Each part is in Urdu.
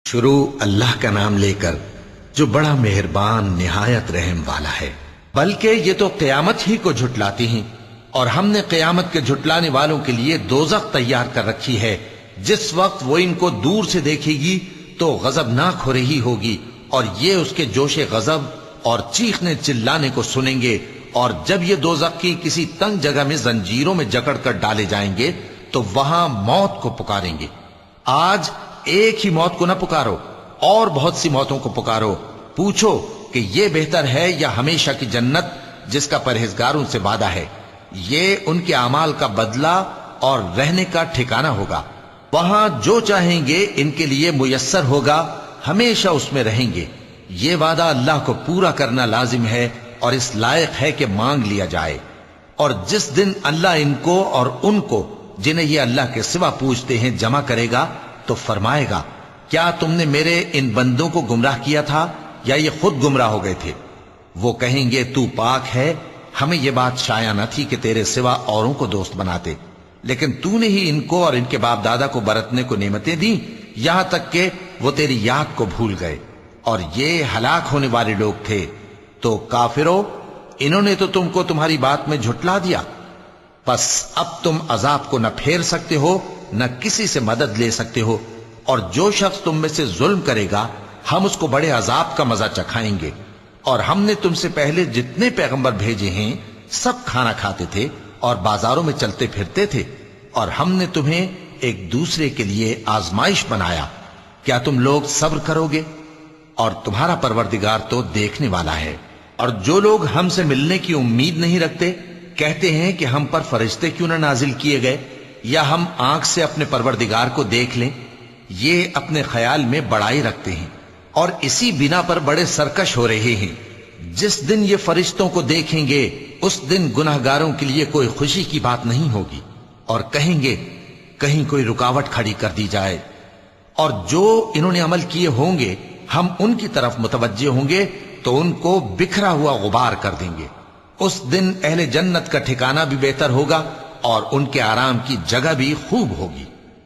شروع اللہ کا نام لے کر جو بڑا مہربان نہایت رحم والا ہے۔ بلکہ یہ تو قیامت ہی کو جھٹلاتی ہیں، اور ہم نے قیامت کے جھٹلانے والوں کے لیے دوزخ تیار کر رکھی ہے، جس وقت وہ ان کو دور سے دیکھے گی تو غضبناک ہو رہی ہوگی، اور یہ اس کے جوش غضب اور چیخنے چلانے کو سنیں گے۔ اور جب یہ دوزخ کی کسی تنگ جگہ میں زنجیروں میں جکڑ کر ڈالے جائیں گے تو وہاں موت کو پکاریں گے۔ آج ایک ہی موت کو نہ پکارو، اور بہت سی موتوں کو پکارو، پوچھو کہ یہ بہتر ہے یا ہمیشہ کی جنت جس کا پرہیزگاروں سے وعدہ ہے۔ یہ ان کے اعمال کا بدلہ اور رہنے کا ٹھکانہ ہوگا، وہاں جو چاہیں گے ان کے لیے میسر ہوگا، ہمیشہ اس میں رہیں گے۔ یہ وعدہ اللہ کو پورا کرنا لازم ہے اور اس لائق ہے کہ مانگ لیا جائے۔ اور جس دن اللہ ان کو اور ان کو جنہیں یہ اللہ کے سوا پوچھتے ہیں جمع کرے گا تو فرمائے گا، کیا تم نے میرے ان بندوں کو گمراہ کیا تھا یا یہ خود گمراہ ہو گئے تھے؟ وہ کہیں گے تو پاک ہے، ہمیں یہ بات شایع نہ تھی کہ تیرے سوا اوروں کو دوست بناتے، لیکن تو نے ہی ان کو اور ان کے باپ دادا کو برتنے کو نعمتیں دیں، یہاں تک کہ وہ تیری یاد کو بھول گئے، اور یہ ہلاک ہونے والے لوگ تھے۔ تو کافرو، انہوں نے تو تم کو تمہاری بات میں جھٹلا دیا، پس اب تم عذاب کو نہ پھیر سکتے ہو نہ کسی سے مدد لے سکتے ہو، اور جو شخص تم میں سے ظلم کرے گا ہم اس کو بڑے عذاب کا مزہ چکھائیں گے۔ اور ہم نے تم سے پہلے جتنے پیغمبر بھیجے ہیں سب کھانا کھاتے تھے اور بازاروں میں چلتے پھرتے تھے، اور ہم نے تمہیں ایک دوسرے کے لیے آزمائش بنایا، کیا تم لوگ صبر کرو گے؟ اور تمہارا پروردگار تو دیکھنے والا ہے۔ اور جو لوگ ہم سے ملنے کی امید نہیں رکھتے کہتے ہیں کہ ہم پر فرشتے کیوں نہ نازل کیے گئے، یا ہم آنکھ سے اپنے پروردگار کو دیکھ لیں۔ یہ اپنے خیال میں بڑائی رکھتے ہیں اور اسی بنا پر بڑے سرکش ہو رہے ہیں۔ جس دن یہ فرشتوں کو دیکھیں گے اس دن گناہگاروں کے لیے کوئی خوشی کی بات نہیں ہوگی، اور کہیں گے کہیں کوئی رکاوٹ کھڑی کر دی جائے۔ اور جو انہوں نے عمل کیے ہوں گے ہم ان کی طرف متوجہ ہوں گے تو ان کو بکھرا ہوا غبار کر دیں گے۔ اس دن اہل جنت کا ٹھکانہ بھی بہتر ہوگا اور ان کے آرام کی جگہ بھی خوب ہوگی۔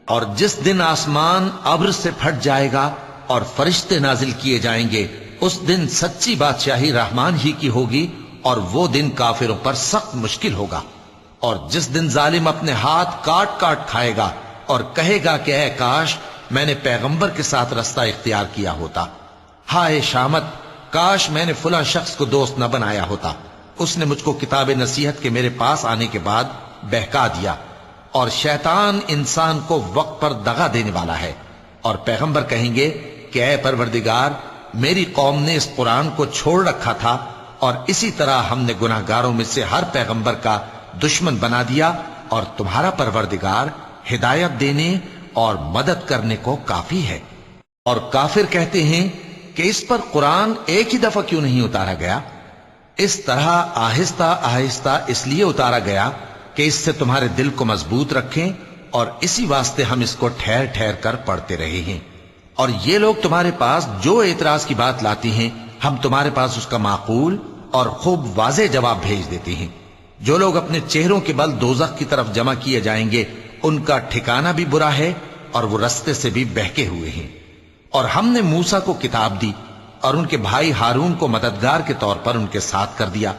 اور جس دن آسمان ابر سے پھٹ جائے گا اور فرشتے نازل کیے جائیں گے، اس دن سچی بادشاہی رحمان ہی کی ہوگی، اور وہ دن کافروں پر سخت مشکل ہوگا۔ اور جس دن ظالم اپنے ہاتھ کاٹ کاٹ کھائے گا اور کہے گا کہ اے کاش میں نے پیغمبر کے ساتھ رستہ اختیار کیا ہوتا، ہائے شامت، کاش میں نے فلاں شخص کو دوست نہ بنایا ہوتا، اس نے مجھ کو کتاب نصیحت کے میرے پاس آنے کے بعد بہکا دیا۔ اور شیطان انسان کو وقت پر دغا دینے والا ہے، اور پیغمبر کہیں گے کہ اے پروردگار، میری قوم نے اس قرآن کو چھوڑ رکھا تھا، اور اسی طرح ہم نے گناہگاروں میں سے ہر پیغمبر کا دشمن بنا دیا، اور تمہارا پروردگار ہدایت دینے اور مدد کرنے کو کافی ہے۔ اور کافر کہتے ہیں کہ اس پر قرآن ایک ہی دفعہ کیوں نہیں اتارا گیا؟ اس طرح آہستہ آہستہ اس لیے اتارا گیا کہ اس سے تمہارے دل کو مضبوط رکھیں، اور اسی واسطے ہم اس کو ٹھہر ٹھہر کر پڑھتے رہے ہیں۔ اور یہ لوگ تمہارے پاس جو اعتراض کی بات لاتی ہیں ہم تمہارے پاس اس کا معقول اور خوب واضح جواب بھیج دیتے ہیں۔ جو لوگ اپنے چہروں کے بل دوزخ کی طرف جمع کیے جائیں گے ان کا ٹھکانہ بھی برا ہے، اور وہ رستے سے بھی بہکے ہوئے ہیں۔ اور ہم نے موسیٰ کو کتاب دی اور ان کے بھائی ہارون کو مددگار کے طور پر ان کے ساتھ کر دیا۔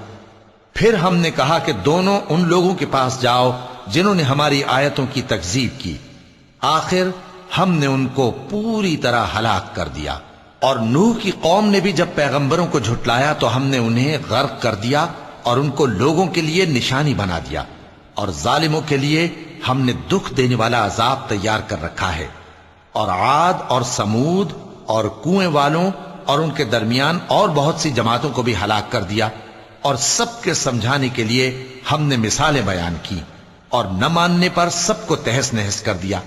پھر ہم نے کہا کہ دونوں ان لوگوں کے پاس جاؤ جنہوں نے ہماری آیتوں کی تکذیب کی، آخر ہم نے ان کو پوری طرح ہلاک کر دیا۔ اور نوح کی قوم نے بھی جب پیغمبروں کو جھٹلایا تو ہم نے انہیں غرق کر دیا اور ان کو لوگوں کے لیے نشانی بنا دیا، اور ظالموں کے لیے ہم نے دکھ دینے والا عذاب تیار کر رکھا ہے۔ اور عاد اور سمود اور کنویں والوں اور ان کے درمیان اور بہت سی جماعتوں کو بھی ہلاک کر دیا، اور سب کے سمجھانے کے لیے ہم نے مثالیں بیان کی، اور نہ ماننے پر سب کو تہس نہس کر دیا۔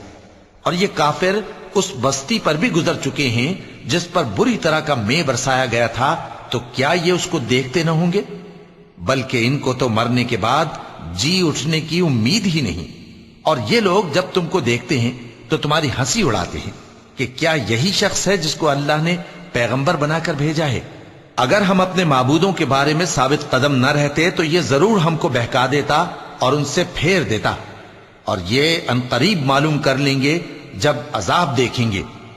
اور یہ کافر اس بستی پر بھی گزر چکے ہیں جس پر بری طرح کا مے برسایا گیا تھا، تو کیا یہ اس کو دیکھتے نہ ہوں گے؟ بلکہ ان کو تو مرنے کے بعد جی اٹھنے کی امید ہی نہیں۔ اور یہ لوگ جب تم کو دیکھتے ہیں تو تمہاری ہنسی اڑاتے ہیں کہ کیا یہی شخص ہے جس کو اللہ نے پیغمبر بنا کر بھیجا ہے؟ اگر ہم اپنے معبودوں کے بارے میں ثابت قدم نہ رہتے تو یہ ضرور ہم کو بہکا دیتا اور ان سے پھیر دیتا، اور یہ ان قریب معلوم کر لیں گے جب عذاب دیکھیں گے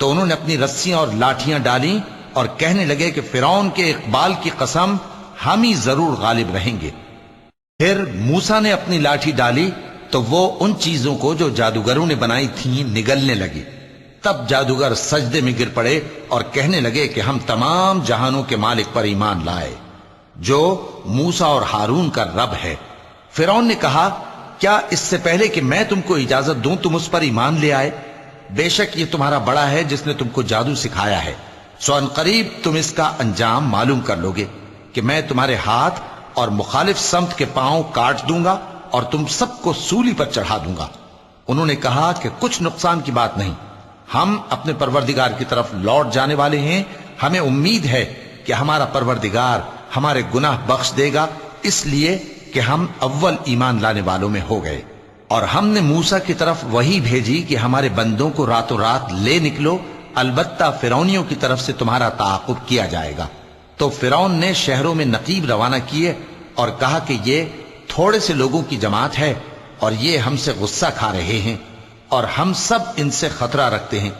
تو انہوں نے اپنی رسیاں اور لاٹھیاں ڈالیں اور کہنے لگے کہ فرعون کے اقبال کی قسم ہم ہی ضرور غالب رہیں گے۔ پھر موسیٰ نے اپنی لاٹھی ڈالی تو وہ ان چیزوں کو جو جادوگروں نے بنائی تھیں نگلنے لگی۔ تب جادوگر سجدے میں گر پڑے اور کہنے لگے کہ ہم تمام جہانوں کے مالک پر ایمان لائے جو موسیٰ اور ہارون کا رب ہے۔ فرعون نے کہا کیا اس سے پہلے کہ میں تم کو اجازت دوں تم اس پر ایمان لے آئے؟ بے شک یہ تمہارا بڑا ہے جس نے تم کو جادو سکھایا ہے، سو ان قریب تم اس کا انجام معلوم کر لوگے کہ میں تمہارے ہاتھ اور مخالف سمت کے پاؤں کاٹ دوں گا اور تم سب کو سولی پر چڑھا دوں گا۔ انہوں نے کہا کہ کچھ نقصان کی بات نہیں، ہم اپنے پروردگار کی طرف لوٹ جانے والے ہیں، ہمیں امید ہے کہ ہمارا پروردگار ہمارے گناہ بخش دے گا، اس لیے کہ ہم اول ایمان لانے والوں میں ہو گئے۔ اور ہم نے موسیٰ کی طرف وہی بھیجی کہ ہمارے بندوں کو راتوں رات لے نکلو، البتہ فرعونیوں کی طرف سے تمہارا تعاقب کیا جائے گا۔ تو فرعون نے شہروں میں نقیب روانہ کیے اور کہا کہ یہ تھوڑے سے لوگوں کی جماعت ہے اور یہ ہم سے غصہ کھا رہے ہیں اور ہم سب ان سے خطرہ رکھتے ہیں۔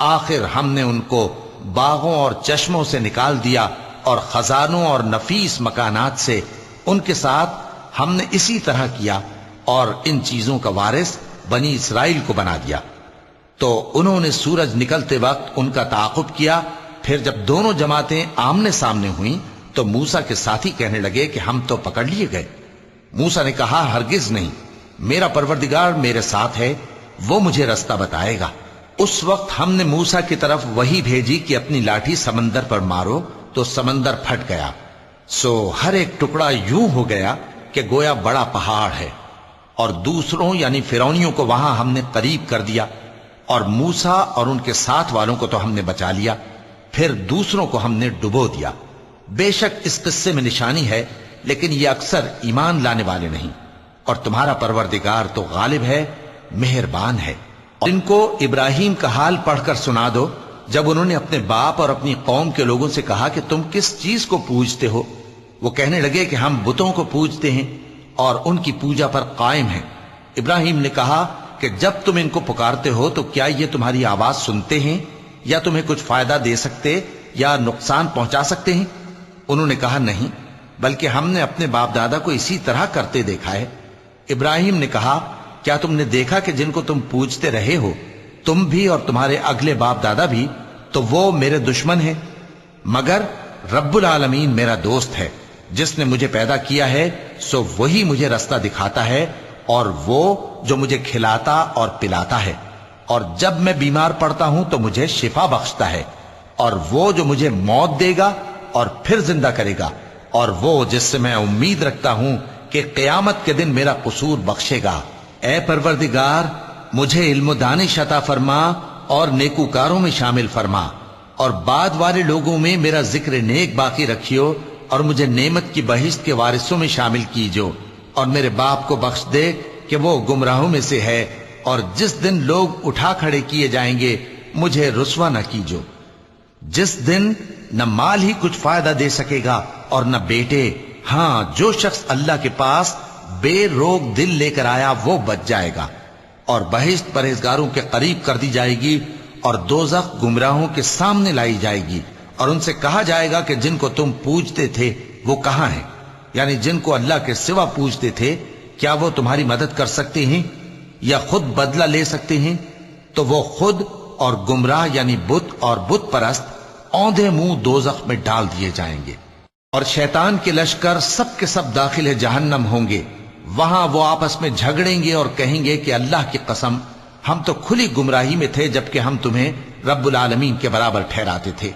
آخر ہم نے ان کو باغوں اور چشموں سے نکال دیا اور خزانوں اور نفیس مکانات سے، ان کے ساتھ ہم نے اسی طرح کیا اور ان چیزوں کا وارث بنی اسرائیل کو بنا دیا۔ تو انہوں نے سورج نکلتے وقت ان کا تعاقب کیا، پھر جب دونوں جماعتیں آمنے سامنے ہوئیں تو موسیٰ کے ساتھی کہنے لگے کہ ہم تو پکڑ لیے گئے۔ موسیٰ نے کہا ہرگز نہیں، میرا پروردگار میرے ساتھ ہے، وہ مجھے رستہ بتائے گا۔ اس وقت ہم نے موسیٰ کی طرف وہی بھیجی کہ اپنی لاٹھی سمندر پر مارو، تو سمندر پھٹ گیا، سو ہر ایک ٹکڑا یوں ہو گیا کہ گویا بڑا پہاڑ ہے، اور دوسروں یعنی فرعونیوں کو وہاں ہم نے قریب کر دیا، اور موسیٰ اور ان کے ساتھ والوں کو تو ہم نے بچا لیا، پھر دوسروں کو ہم نے ڈبو دیا۔ بے شک اس قصے میں نشانی ہے، لیکن یہ اکثر ایمان لانے والے نہیں، اور تمہارا پروردگار تو غالب ہے، مہربان ہے۔ اور ان کو ابراہیم کا حال پڑھ کر سنا دو جب انہوں نے اپنے باپ اور اپنی قوم کے لوگوں سے کہا کہ تم کس چیز کو پوجتے ہو؟ وہ کہنے لگے کہ ہم بتوں کو پوجتے ہیں اور ان کی پوجا پر قائم ہیں۔ ابراہیم نے کہا کہ جب تم ان کو پکارتے ہو تو کیا یہ تمہاری آواز سنتے ہیں یا تمہیں کچھ فائدہ دے سکتے یا نقصان پہنچا سکتے ہیں؟ انہوں نے کہا نہیں، بلکہ ہم نے اپنے باپ دادا کو اسی طرح کرتے دیکھا ہے۔ ابراہیم نے کہا کیا تم نے دیکھا کہ جن کو تم پوجتے رہے ہو تم بھی اور تمہارے اگلے باپ دادا بھی، تو وہ میرے دشمن ہیں، مگر رب العالمین میرا دوست ہے، جس نے مجھے پیدا کیا ہے سو وہی مجھے رستہ دکھاتا ہے، اور وہ جو مجھے کھلاتا اور پلاتا ہے، اور جب میں بیمار پڑتا ہوں تو مجھے شفا بخشتا ہے، اور وہ جو مجھے موت دے گا اور پھر زندہ کرے گا، اور وہ جس سے میں امید رکھتا ہوں کہ قیامت کے دن میرا قصور بخشے گا۔ اے پروردگار مجھے علم و دانش عطا فرما اور نیکوکاروں میں شامل فرما، اور بعد والے لوگوں میں میرا ذکر نیک باقی رکھیو، اور مجھے نعمت کی بہشت کے وارثوں میں شامل کیجو، اور میرے باپ کو بخش دے کہ وہ گمراہوں میں سے ہے، اور جس دن لوگ اٹھا کھڑے کیے جائیں گے مجھے رسوا نہ کیجو، جس دن نہ مال ہی کچھ فائدہ دے سکے گا اور نہ بیٹے، ہاں جو شخص اللہ کے پاس بے روک دل لے کر آیا وہ بچ جائے گا، اور بہشت پرہیزگاروں کے قریب کر دی جائے گی، اور دوزخ گمراہوں کے سامنے لائی جائے گی، اور ان سے کہا جائے گا کہ جن کو تم پوجتے تھے وہ کہاں ہیں؟ یعنی جن کو اللہ کے سوا پوجتے تھے کیا وہ تمہاری مدد کر سکتے ہیں یا خود بدلہ لے سکتے ہیں؟ تو وہ خود اور گمراہ یعنی بت اور بت پرست اوندھے منہ دوزخ میں ڈال دیے جائیں گے، اور شیطان کے لشکر سب کے سب داخل جہنم ہوں گے، وہاں وہ آپس میں جھگڑیں گے اور کہیں گے کہ اللہ کی قسم ہم تو کھلی گمراہی میں تھے جبکہ ہم تمہیں رب العالمین کے برابر ٹھہراتے تھے،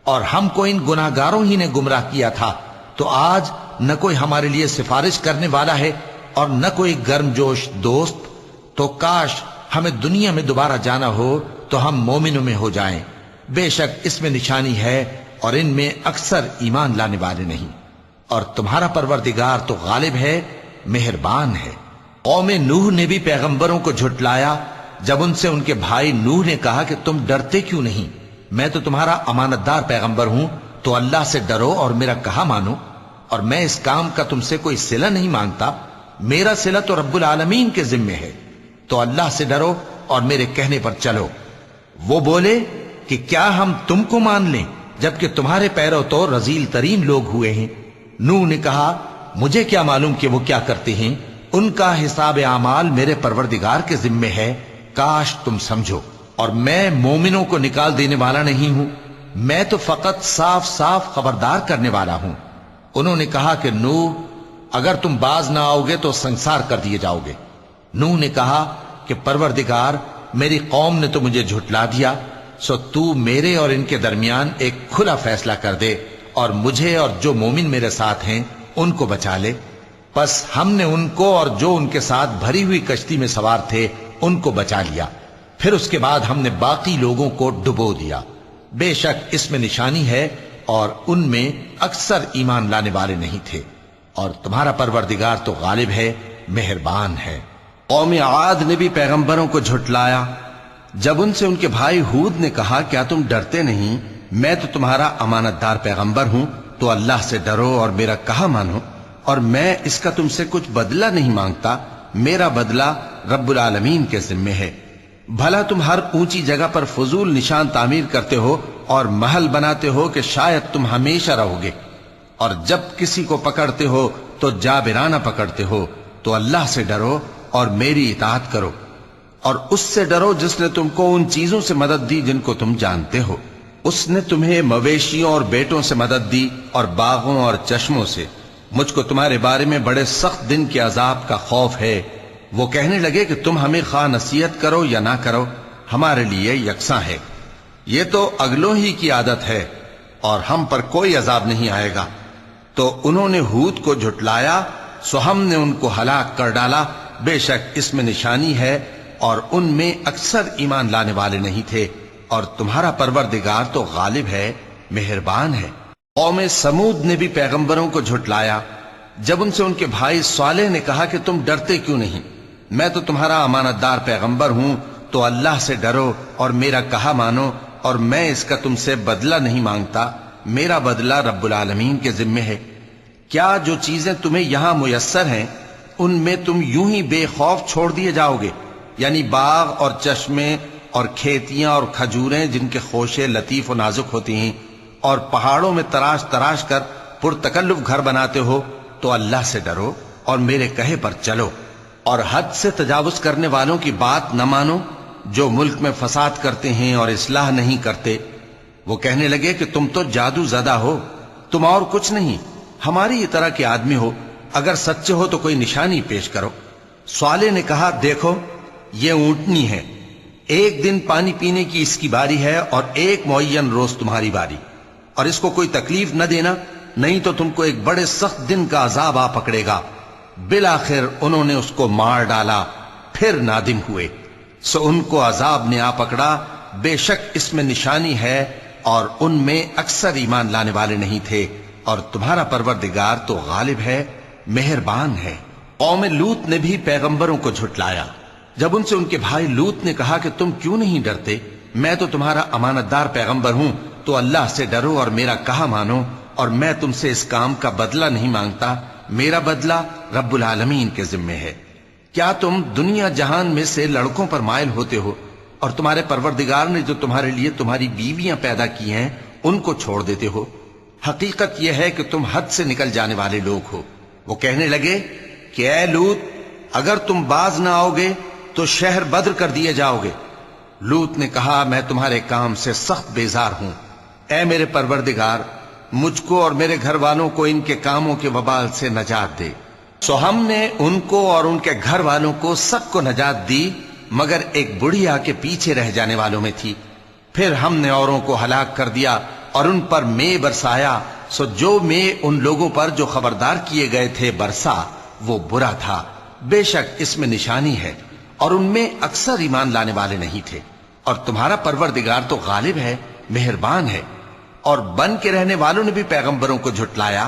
اور ہم کو ان گناہگاروں ہی نے گمراہ کیا تھا، تو آج نہ کوئی ہمارے لیے سفارش کرنے والا ہے اور نہ کوئی گرم جوش دوست، تو کاش ہمیں دنیا میں دوبارہ جانا ہو تو ہم مومنوں میں ہو جائیں، بے شک اس میں نشانی ہے اور ان میں اکثر ایمان لانے والے نہیں، اور تمہارا پروردگار تو غالب ہے، مہربان ہے۔ قوم نوح نے بھی پیغمبروں کو جھٹلایا جب ان سے ان کے بھائی نوح نے کہا کہ تم ڈرتے کیوں نہیں؟ میں تو تمہارا امانت دار پیغمبر ہوں، تو اللہ سے ڈرو اور میرا کہا مانو، اور میں اس کام کا تم سے کوئی صلہ نہیں مانگتا، میرا صلہ تو رب العالمین کے ذمے ہے، تو اللہ سے ڈرو اور میرے کہنے پر چلو۔ وہ بولے کہ کیا ہم تم کو مان لیں جبکہ تمہارے پیرو تو رذیل ترین لوگ ہوئے ہیں؟ نوح نے کہا مجھے کیا معلوم کہ وہ کیا کرتے ہیں، ان کا حساب اعمال میرے پروردگار کے ذمے ہے، کاش تم سمجھو، اور میں مومنوں کو نکال دینے والا نہیں ہوں، میں تو فقط صاف صاف خبردار کرنے والا ہوں۔ انہوں نے کہا کہ نوح اگر تم باز نہ آؤ گے تو سنسار کر دیے جاؤ گے۔ نوح نے کہا کہ پروردگار میری قوم نے تو مجھے جھٹلا دیا، سو تو میرے اور ان کے درمیان ایک کھلا فیصلہ کر دے اور مجھے اور جو مومن میرے ساتھ ہیں ان کو بچا لے۔ پس ہم نے ان کو اور جو ان کے ساتھ بھری ہوئی کشتی میں سوار تھے ان کو بچا لیا، پھر اس کے بعد ہم نے باقی لوگوں کو ڈبو دیا۔ بے شک اس میں نشانی ہے اور ان میں اکثر ایمان لانے والے نہیں تھے، اور تمہارا پروردگار تو غالب ہے، مہربان ہے۔ قوم عاد نے بھی پیغمبروں کو جھٹلایا جب ان سے ان کے بھائی ہود نے کہا کیا تم ڈرتے نہیں، میں تو تمہارا امانت دار پیغمبر ہوں، تو اللہ سے ڈرو اور میرا کہا مانو، اور میں اس کا تم سے کچھ بدلہ نہیں مانگتا، میرا بدلہ رب العالمین کے ذمے ہے۔ بھلا تم ہر اونچی جگہ پر فضول نشان تعمیر کرتے ہو اور محل بناتے ہو کہ شاید تم ہمیشہ رہو گے، اور جب کسی کو پکڑتے ہو تو جابرانہ پکڑتے ہو، تو اللہ سے ڈرو اور میری اطاعت کرو، اور اس سے ڈرو جس نے تم کو ان چیزوں سے مدد دی جن کو تم جانتے ہو۔ اس نے تمہیں مویشیوں اور بیٹوں سے مدد دی اور باغوں اور چشموں سے۔ مجھ کو تمہارے بارے میں بڑے سخت دن کے عذاب کا خوف ہے۔ وہ کہنے لگے کہ تم ہمیں خواہ نصیحت کرو یا نہ کرو، ہمارے لیے یکساں ہے، یہ تو اگلوں ہی کی عادت ہے اور ہم پر کوئی عذاب نہیں آئے گا۔ تو انہوں نے ہود کو جھٹلایا، سو ہم نے ان کو ہلاک کر ڈالا، بے شک اس میں نشانی ہے اور ان میں اکثر ایمان لانے والے نہیں تھے، اور تمہارا پروردگار تو غالب ہے، مہربان ہے۔ قوم سمود نے بھی پیغمبروں کو جھٹلایا جب ان سے ان کے بھائی صالح نے کہا کہ تم ڈرتے کیوں نہیں، میں تو تمہارا امانت دار پیغمبر ہوں، تو اللہ سے ڈرو اور میرا کہا مانو، اور میں اس کا تم سے بدلہ نہیں مانگتا، میرا بدلہ رب العالمین کے ذمے ہے۔ کیا جو چیزیں تمہیں یہاں میسر ہیں ان میں تم یوں ہی بے خوف چھوڑ دیے جاؤ گے؟ یعنی باغ اور چشمے اور کھیتیاں اور کھجوریں جن کے خوشے لطیف و نازک ہوتی ہیں، اور پہاڑوں میں تراش تراش کر پرتکلف گھر بناتے ہو، تو اللہ سے ڈرو اور میرے کہے پر چلو، اور حد سے تجاوز کرنے والوں کی بات نہ مانو جو ملک میں فساد کرتے ہیں اور اصلاح نہیں کرتے۔ وہ کہنے لگے کہ تم تو جادو زدہ ہو، تم اور کچھ نہیں، ہماری یہ طرح کے آدمی ہو، اگر سچے ہو تو کوئی نشانی پیش کرو۔ صالح نے کہا دیکھو یہ اونٹنی ہے، ایک دن پانی پینے کی اس کی باری ہے اور ایک معین روز تمہاری باری، اور اس کو کوئی تکلیف نہ دینا، نہیں تو تم کو ایک بڑے سخت دن کا عذاب آ پکڑے گا۔ بالآخر انہوں نے اس کو مار ڈالا، پھر نادم ہوئے، سو ان کو عذاب نے آ پکڑا، بے شک اس میں نشانی ہے اور ان میں اکثر ایمان لانے والے نہیں تھے، اور تمہارا پروردگار تو غالب ہے، مہربان ہے۔ قوم لوط نے بھی پیغمبروں کو جھٹلایا جب ان سے ان کے بھائی لوط نے کہا کہ تم کیوں نہیں ڈرتے، میں تو تمہارا امانت دار پیغمبر ہوں، تو اللہ سے ڈرو اور میرا کہا مانو، اور میں تم سے اس کام کا بدلہ نہیں مانگتا، میرا بدلہ رب العالمین کے ذمے ہے۔ کیا تم دنیا جہان میں سے لڑکوں پر مائل ہوتے ہو اور تمہارے پروردگار نے جو تمہارے لیے تمہاری بیویاں پیدا کی ہیں ان کو چھوڑ دیتے ہو؟ حقیقت یہ ہے کہ تم حد سے نکل جانے والے لوگ ہو۔ وہ کہنے لگے کہ اے لوط اگر تم باز نہ آؤ گے تو شہر بدر کر دیے جاؤ گے۔ لوط نے کہا میں تمہارے کام سے سخت بیزار ہوں، اے میرے پروردگار مجھ کو اور میرے گھر والوں کو ان کے کاموں کے وبال سے نجات دے۔ سو ہم نے ان کو اور ان کے گھر والوں کو سب کو نجات دی، مگر ایک بڑھیا کے پیچھے رہ جانے والوں میں تھی۔ پھر ہم نے اوروں کو ہلاک کر دیا اور ان پر مے برسایا، سو جو مے ان لوگوں پر جو خبردار کیے گئے تھے برسا وہ برا تھا۔ بے شک اس میں نشانی ہے اور ان میں اکثر ایمان لانے والے نہیں تھے، اور تمہارا پروردگار تو غالب ہے، مہربان ہے۔ اور بن کے رہنے والوں نے بھی پیغمبروں کو جھٹلایا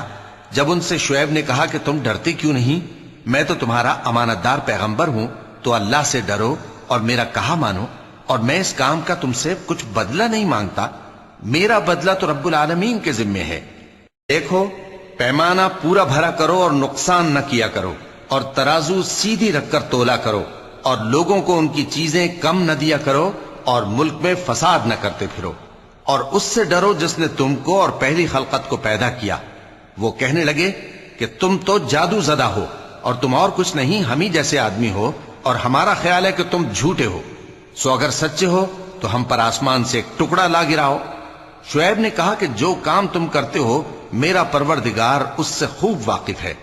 جب ان سے شعیب نے کہا کہ تم ڈرتے کیوں نہیں، میں تو تمہارا امانت دار پیغمبر ہوں، تو اللہ سے ڈرو اور میرا کہا مانو، اور میں اس کام کا تم سے کچھ بدلہ نہیں مانگتا، میرا بدلہ تو رب العالمین کے ذمے ہے۔ دیکھو پیمانہ پورا بھرا کرو اور نقصان نہ کیا کرو، اور ترازو سیدھی رکھ کر تولا کرو، اور لوگوں کو ان کی چیزیں کم نہ دیا کرو، اور ملک میں فساد نہ کرتے پھرو۔ اور اس سے ڈرو جس نے تم کو اور پہلی خلقت کو پیدا کیا۔ وہ کہنے لگے کہ تم تو جادو زدہ ہو اور تم اور کچھ نہیں، ہم ہی جیسے آدمی ہو، اور ہمارا خیال ہے کہ تم جھوٹے ہو، سو اگر سچے ہو تو ہم پر آسمان سے ایک ٹکڑا لا گراؤ۔ شعیب نے کہا کہ جو کام تم کرتے ہو میرا پروردگار اس سے خوب واقف ہے۔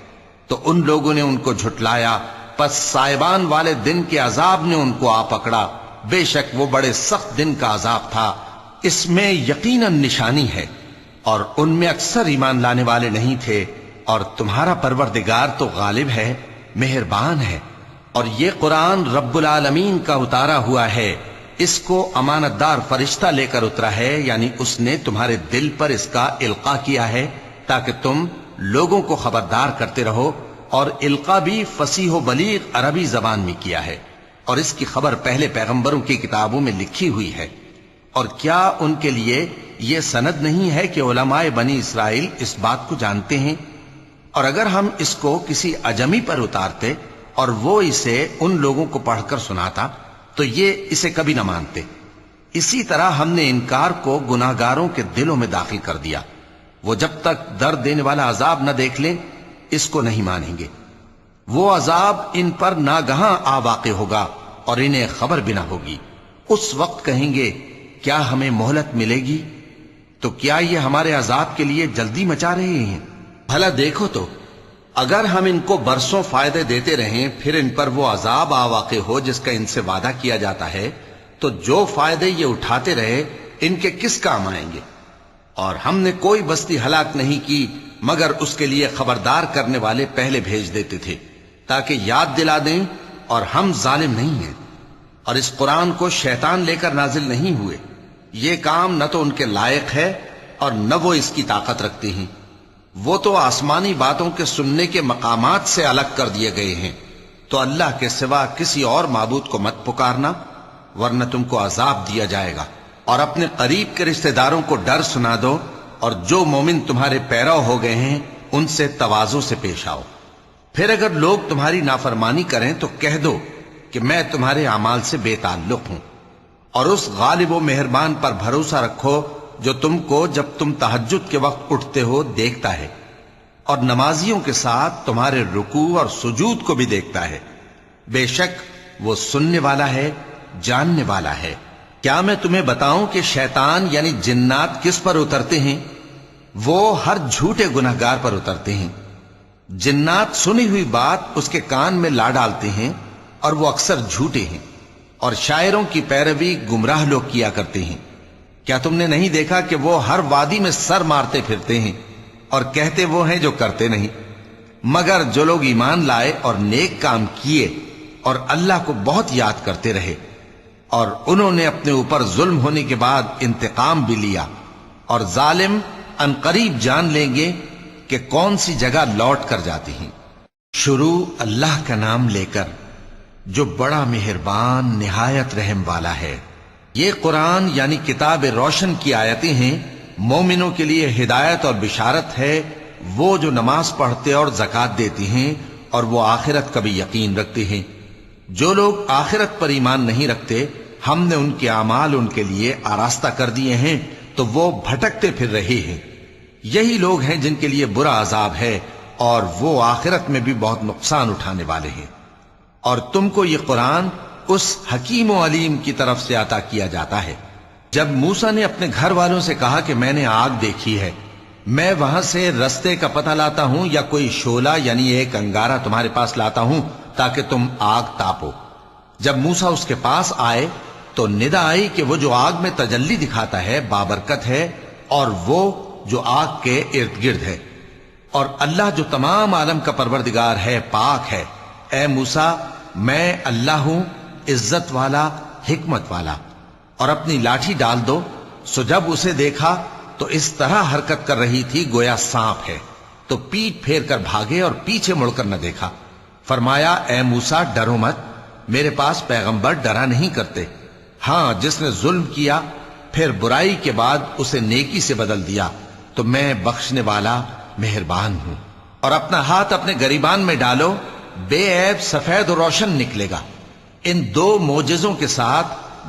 تو ان لوگوں نے ان کو جھٹلایا، پس سائبان والے دن کے عذاب نے ان کو آ پکڑا، بے شک وہ بڑے سخت دن کا عذاب تھا، اس میں یقیناً نشانی ہے، اور ان میں اکثر ایمان لانے والے نہیں تھے۔ اور تمہارا پروردگار تو غالب ہے، مہربان ہے، اور یہ قرآن رب العالمین کا اتارا ہوا ہے، اس کو امانت دار فرشتہ لے کر اترا ہے، یعنی اس نے تمہارے دل پر اس کا القاء کیا ہے تاکہ تم لوگوں کو خبردار کرتے رہو، اور القاء بھی فصیح و بلیغ عربی زبان میں کیا ہے، اور اس کی خبر پہلے پیغمبروں کی کتابوں میں لکھی ہوئی ہے۔ اور کیا ان کے لیے یہ سند نہیں ہے کہ علماء بنی اسرائیل اس بات کو جانتے ہیں؟ اور اگر ہم اس کو کسی اجمی پر اتارتے اور وہ اسے ان لوگوں کو پڑھ کر سناتا تو یہ اسے کبھی نہ مانتے۔ اسی طرح ہم نے انکار کو گناہگاروں کے دلوں میں داخل کر دیا، وہ جب تک درد دینے والا عذاب نہ دیکھ لیں اس کو نہیں مانیں گے۔ وہ عذاب ان پر ناگہاں آ واقع ہوگا اور انہیں خبر بھی نہ ہوگی۔ اس وقت کہیں گے کیا ہمیں مہلت ملے گی؟ تو کیا یہ ہمارے عذاب کے لیے جلدی مچا رہے ہیں؟ بھلا دیکھو تو اگر ہم ان کو برسوں فائدے دیتے رہیں پھر ان پر وہ عذاب آ واقع ہو جس کا ان سے وعدہ کیا جاتا ہے، تو جو فائدے یہ اٹھاتے رہے ان کے کس کام آئیں گے؟ اور ہم نے کوئی بستی ہلاک نہیں کی مگر اس کے لیے خبردار کرنے والے پہلے بھیج دیتے تھے تاکہ یاد دلا دیں، اور ہم ظالم نہیں ہیں۔ اور اس قرآن کو شیطان لے کر نازل نہیں ہوئے، یہ کام نہ تو ان کے لائق ہے اور نہ وہ اس کی طاقت رکھتے ہیں۔ وہ تو آسمانی باتوں کے سننے کے مقامات سے الگ کر دیے گئے ہیں۔ تو اللہ کے سوا کسی اور معبود کو مت پکارنا ورنہ تم کو عذاب دیا جائے گا، اور اپنے قریب کے رشتہ داروں کو ڈر سنا دو، اور جو مومن تمہارے پیرو ہو گئے ہیں ان سے تواضع سے پیش آؤ۔ پھر اگر لوگ تمہاری نافرمانی کریں تو کہہ دو کہ میں تمہارے اعمال سے بے تعلق ہوں، اور اس غالب و مہربان پر بھروسہ رکھو جو تم کو جب تم تہجد کے وقت اٹھتے ہو دیکھتا ہے، اور نمازیوں کے ساتھ تمہارے رکوع اور سجود کو بھی دیکھتا ہے، بے شک وہ سننے والا ہے، جاننے والا ہے۔ کیا میں تمہیں بتاؤں کہ شیطان یعنی جنات کس پر اترتے ہیں؟ وہ ہر جھوٹے گنہگار پر اترتے ہیں۔ جنات سنی ہوئی بات اس کے کان میں لا ڈالتے ہیں اور وہ اکثر جھوٹے ہیں، اور شاعروں کی پیروی گمراہ لوگ کیا کرتے ہیں۔ کیا تم نے نہیں دیکھا کہ وہ ہر وادی میں سر مارتے پھرتے ہیں اور کہتے وہ ہیں جو کرتے نہیں؟ مگر جو لوگ ایمان لائے اور نیک کام کیے اور اللہ کو بہت یاد کرتے رہے، اور انہوں نے اپنے اوپر ظلم ہونے کے بعد انتقام بھی لیا، اور ظالم عنقریب جان لیں گے کہ کون سی جگہ لوٹ کر جاتے ہیں۔ شروع اللہ کا نام لے کر جو بڑا مہربان نہایت رحم والا ہے۔ یہ قرآن یعنی کتاب روشن کی آیتیں ہیں، مومنوں کے لیے ہدایت اور بشارت ہے، وہ جو نماز پڑھتے اور زکوٰۃ دیتے ہیں اور وہ آخرت کا بھی یقین رکھتے ہیں۔ جو لوگ آخرت پر ایمان نہیں رکھتے ہم نے ان کے اعمال ان کے لیے آراستہ کر دیے ہیں تو وہ بھٹکتے پھر رہے ہیں۔ یہی لوگ ہیں جن کے لیے برا عذاب ہے اور وہ آخرت میں بھی بہت نقصان اٹھانے والے ہیں۔ اور تم کو یہ قرآن اس حکیم و علیم کی طرف سے عطا کیا جاتا ہے۔ جب موسیٰ نے اپنے گھر والوں سے کہا کہ میں نے آگ دیکھی ہے، میں وہاں سے رستے کا پتہ لاتا ہوں یا کوئی شعلہ یعنی ایک انگارہ تمہارے پاس لاتا ہوں تاکہ تم آگ تاپو۔ جب موسیٰ اس کے پاس آئے تو ندا آئی کہ وہ جو آگ میں تجلی دکھاتا ہے بابرکت ہے، اور وہ جو آگ کے ارد گرد ہے، اور اللہ جو تمام عالم کا پروردگار ہے پاک ہے۔ اے موسیٰ، میں اللہ ہوں، عزت والا، حکمت والا، اور اپنی لاٹھی ڈال دو۔ سو جب اسے دیکھا تو اس طرح حرکت کر رہی تھی گویا سانپ ہے، تو پیٹ پھیر کر بھاگے اور پیچھے مڑ کر نہ دیکھا۔ فرمایا اے موسیٰ ڈرو مت، میرے پاس پیغمبر ڈرا نہیں کرتے۔ ہاں جس نے ظلم کیا پھر برائی کے بعد اسے نیکی سے بدل دیا تو میں بخشنے والا مہربان ہوں۔ اور اپنا ہاتھ اپنے گریبان میں ڈالو، بے عیب سفید و روشن نکلے گا۔ ان دو معجزوں کے ساتھ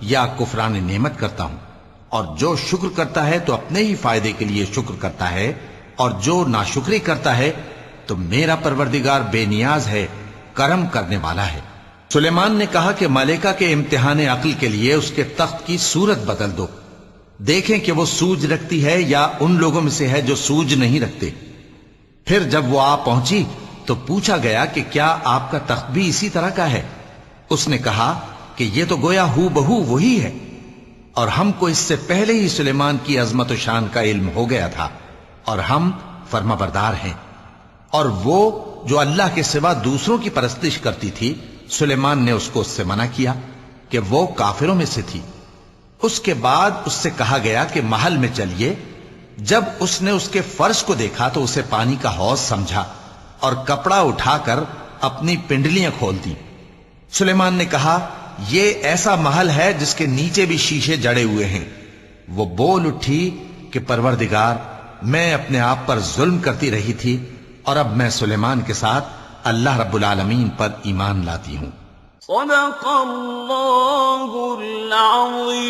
یا کفران نعمت کرتا ہوں، اور جو شکر کرتا ہے تو اپنے ہی فائدے کے لیے شکر کرتا ہے، اور جو ناشکری کرتا ہے تو میرا پروردگار بے نیاز ہے، کرم کرنے والا ہے۔ سلیمان نے کہا کہ ملائکہ کے امتحان عقل کے لیے اس کے تخت کی صورت بدل دو، دیکھیں کہ وہ سوج رکھتی ہے یا ان لوگوں میں سے ہے جو سوج نہیں رکھتے۔ پھر جب وہ آ پہنچی تو پوچھا گیا کہ کیا آپ کا تخت بھی اسی طرح کا ہے؟ اس نے کہا کہ یہ تو گویا ہو بہو وہی ہے، اور ہم کو اس سے پہلے ہی سلیمان کی عظمت و شان کا علم ہو گیا تھا، اور ہم فرما بردار ہیں۔ اور وہ جو اللہ کے سوا دوسروں کی پرستش کرتی تھی، سلیمان نے اس کو اس سے منع کیا کہ وہ کافروں میں سے تھی۔ اس کے بعد اس سے کہا گیا کہ محل میں چلیے۔ جب اس نے اس کے فرش کو دیکھا تو اسے پانی کا حوض سمجھا اور کپڑا اٹھا کر اپنی پنڈلیاں کھول دی۔ سلیمان نے کہا یہ ایسا محل ہے جس کے نیچے بھی شیشے جڑے ہوئے ہیں۔ وہ بول اٹھی کہ پروردگار، میں اپنے آپ پر ظلم کرتی رہی تھی، اور اب میں سلیمان کے ساتھ اللہ رب العالمین پر ایمان لاتی ہوں۔ صدق اللہ العظیم۔